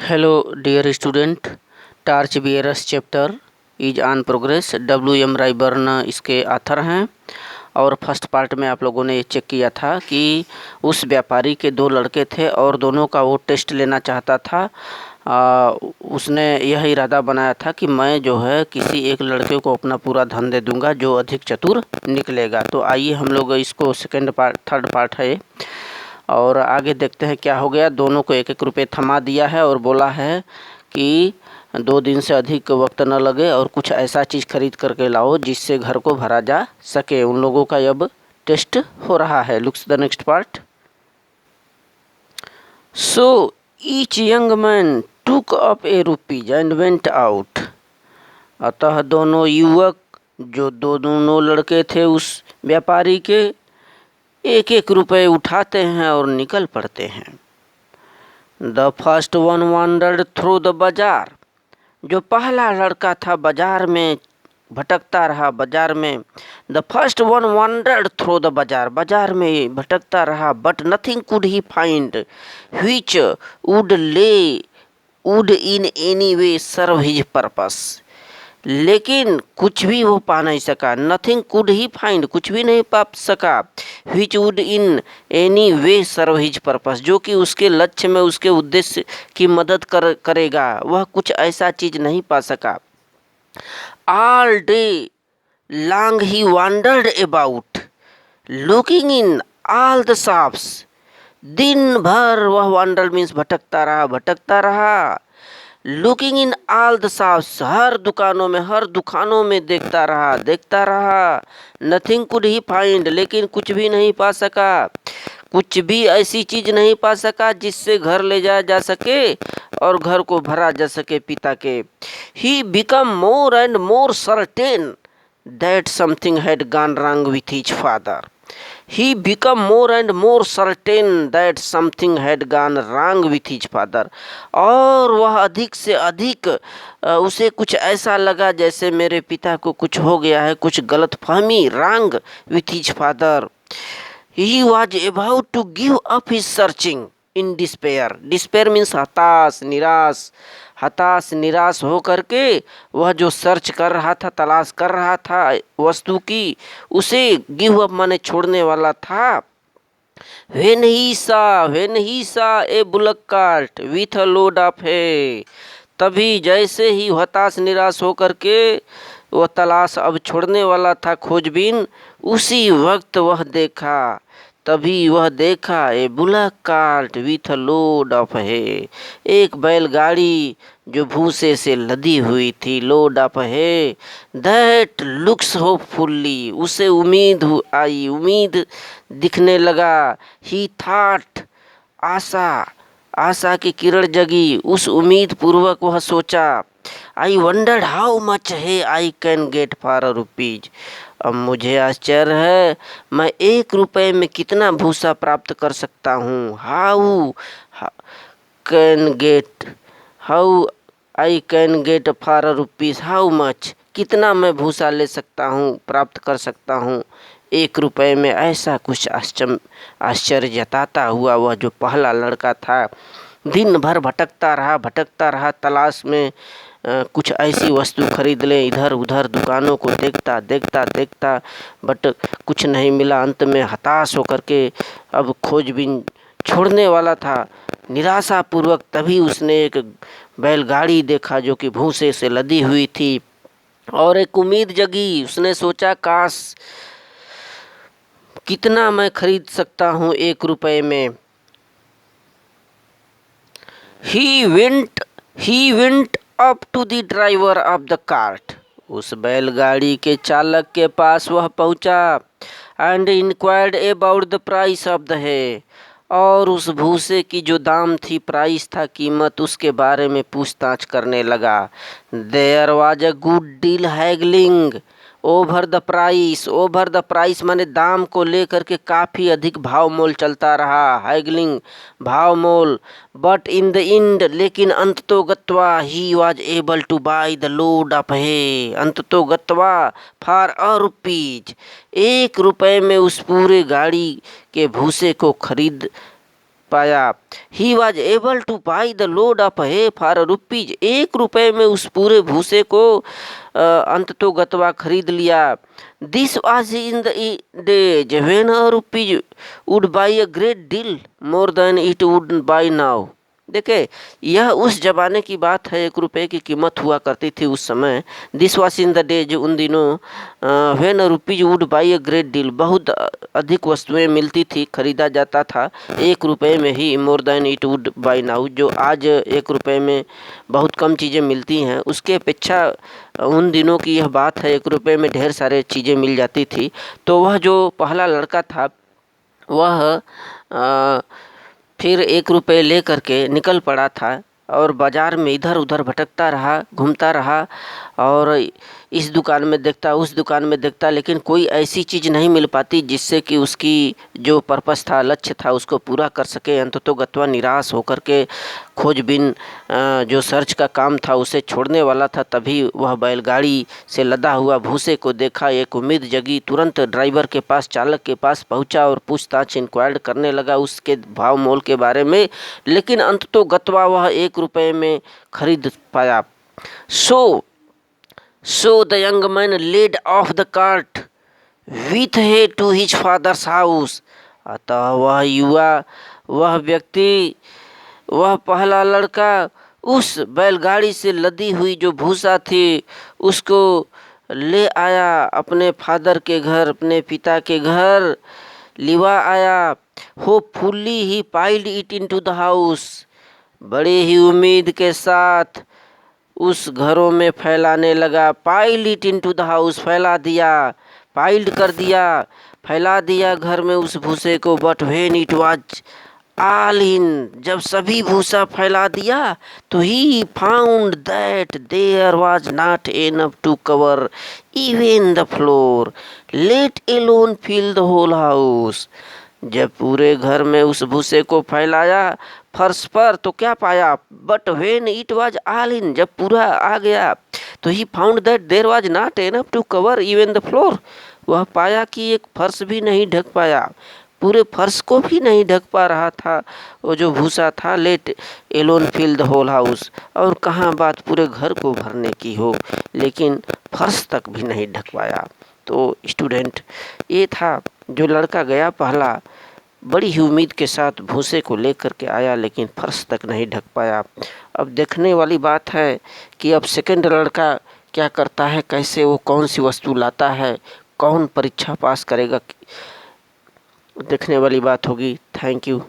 Hello dear student, torch bearers chapter is on progress. W.M. Ryburn इसके author हैं और first part में आप लोगों ने ये चेक किया था कि उस व्यापारी के दो लड़के थे और दोनों का वो टेस्ट लेना चाहता था। उसने यह इरादा बनाया था कि मैं जो है किसी एक लड़के को अपना पूरा धन दे दूंगा जो अधिक चतुर निकलेगा। तो आइए हम लोग इसको थर्ड पार्ट है और आगे देखते हैं क्या हो गया। दोनों को 1-1 रुपये थमा दिया है और बोला है कि 2 दिन से अधिक वक्त न लगे और कुछ ऐसा चीज़ खरीद करके लाओ जिससे घर को भरा जा सके। उन लोगों का अब टेस्ट हो रहा है। Looks the next part. So each young man took up A rupees and went out. अतः दोनों युवक जो दोनों लड़के थे उस व्यापारी के 1-1 रुपये उठाते हैं और निकल पड़ते हैं। The first one wandered through the बाजार। जो पहला लड़का था बाजार में भटकता रहा। बाजार में the first one wandered through the bazaar. बाजार में भटकता रहा। But nothing could he find which would in any way serve his purpose. लेकिन कुछ भी वो पा नहीं सका। नथिंग कुड ही फाइंड, कुछ भी नहीं पा सका। Which would in any way serve his purpose, जो कि उसके लक्ष्य में उसके उद्देश्य की मदद करेगा, वह कुछ ऐसा चीज नहीं पा सका। All day long he wandered about looking in all the shops. दिन भर वह वॉन्डर मीन्स भटकता रहा। Looking in all the shops, हर दुकानों में देखता रहा। नथिंग कुड ही फाइंड, लेकिन कुछ भी नहीं पा सका। कुछ भी ऐसी चीज नहीं पा सका जिससे घर ले जाया जा सके और घर को भरा जा सके पिता के। He become more and more certain that something had gone wrong with his father. He became more and more certain that something had gone wrong with his father. और वह अधिक से अधिक उसे कुछ ऐसा लगा जैसे मेरे पिता को कुछ हो गया है, कुछ गलतफहमी, wrong with his father. He was about to give up his searching in despair. Despair means हताश निराश हो करके वह जो सर्च कर रहा था, तलाश कर रहा था वस्तु की, उसे गिव अप माने छोड़ने वाला था। When he saw a bullock cart with a load of hay, तभी जैसे ही हताश निराश हो करके वह तलाश अब छोड़ने वाला था, खोजबीन, उसी वक्त वह देखा a bullock cart with load of hay, एक बैलगाड़ी जो भूसे से लदी हुई थी, load of hay. That looks hopefully, उसे उम्मीद दिखने लगा। ही थॉट, आशा की किरण जगी, उस उम्मीद पूर्वक वह सोचा। आई वंडर्ड हाउ मच है I can get for a rupees. अब मुझे आश्चर्य है मैं 1 रुपये में कितना भूसा प्राप्त कर सकता हूँ। How I can get for a rupees, how much, कितना मैं भूसा ले सकता हूँ, प्राप्त कर सकता हूँ 1 रुपये में। ऐसा कुछ आश्चर्य जताता हुआ वह जो पहला लड़का था दिन भर भटकता रहा तलाश में कुछ ऐसी वस्तु खरीद ले। इधर उधर दुकानों को देखता बट कुछ नहीं मिला। अंत में हताश होकर के अब खोजबीन छोड़ने वाला था निराशापूर्वक। तभी उसने एक बैलगाड़ी देखा जो कि भूसे से लदी हुई थी और एक उम्मीद जगी। उसने सोचा काश कितना मैं खरीद सकता हूँ 1 रुपये में। He went up to the driver of the cart. उस बैलगाड़ी के चालक के पास वह पहुंचा। And inquired about the price of the hay. और उस भूसे की जो दाम थी, प्राइस था, कीमत, उसके बारे में पूछताछ करने लगा। There was a good deal haggling over the price माने दाम को लेकर के काफ़ी अधिक भाव मोल चलता रहा। हैगलिंग भाव मोल। बट इन द इंड, लेकिन अंततोगत्वा he was able to buy the load of hay. अंततोगत्वा फॉर अ रुपीज, 1 रुपये में उस पूरे गाड़ी के भूसे को खरीद पाया। He was able to buy the load of hay for rupees. 1 रुपये में उस पूरे भूसे को अंततोगत्वा खरीद लिया। This was in the days when a rupees would buy a great deal more than it would buy now. देखे, यह उस जमाने की बात है, 1 रुपये की कीमत हुआ करती थी उस समय। This was in the days, उन दिनों, when rupees would buy a great deal, बहुत अधिक वस्तुएं मिलती थी, खरीदा जाता था 1 रुपये में ही, more than it would buy now, जो आज 1 रुपये में बहुत कम चीज़ें मिलती हैं, उसके अपेक्षा उन दिनों की यह बात है, 1 रुपये में ढेर सारे चीज़ें मिल जाती थी। तो वह जो पहला लड़का था वह फिर 1 रुपये ले करके निकल पड़ा था और बाज़ार में इधर उधर भटकता रहा, घूमता रहा और इस दुकान में देखता, उस दुकान में देखता, लेकिन कोई ऐसी चीज़ नहीं मिल पाती जिससे कि उसकी जो पर्पस था, लक्ष्य था, उसको पूरा कर सके। अंततोगत्वा निराश होकर के खोजबीन जो सर्च का काम था उसे छोड़ने वाला था। तभी वह बैलगाड़ी से लदा हुआ भूसे को देखा, एक उम्मीद जगी। तुरंत ड्राइवर के पास, चालक के पास पहुंचा और पूछताछ, इंक्वायर्ड करने लगा उसके भाव मोल के बारे में, लेकिन अंततोगत्वा वह 1 रुपये में खरीद पाया। So the young man led off the cart with hay to his father's house। अतः वह युवा, वह व्यक्ति, वह पहला लड़का उस बैलगाड़ी से लदी हुई जो भूसा थी उसको ले आया अपने फादर के घर, अपने पिता के घर लिवा आया। Hopefully he piled it into the house. बड़े ही उम्मीद के साथ उस घरों में फैलाने लगा। Pile it into the house, फैला दिया, पाइल्ड कर दिया, फैला दिया घर में उस भूसे को। But when it was all in, जब सभी भूसा फैला दिया तो he found that there was not enough to cover even the floor, let alone fill the whole house. जब पूरे घर में उस भूसे को फैलाया फर्श पर तो क्या पाया? But when it was all in, जब पूरा आ गया तो he found that there was not enough to cover even the floor. वह पाया कि एक फर्श भी नहीं ढक पाया, पूरे फर्श को भी नहीं ढक पा रहा था वो जो भूसा था। Let alone fill the whole house, और कहाँ बात पूरे घर को भरने की हो, लेकिन फर्श तक भी नहीं ढक पाया। तो स्टूडेंट, ये था जो लड़का गया पहला, बड़ी ही उम्मीद के साथ भूसे को लेकर के आया, लेकिन फर्श तक नहीं ढक पाया। अब देखने वाली बात है कि अब सेकंड लड़का क्या करता है, कैसे वो कौन सी वस्तु लाता है, कौन परीक्षा पास करेगा, देखने वाली बात होगी। Thank you.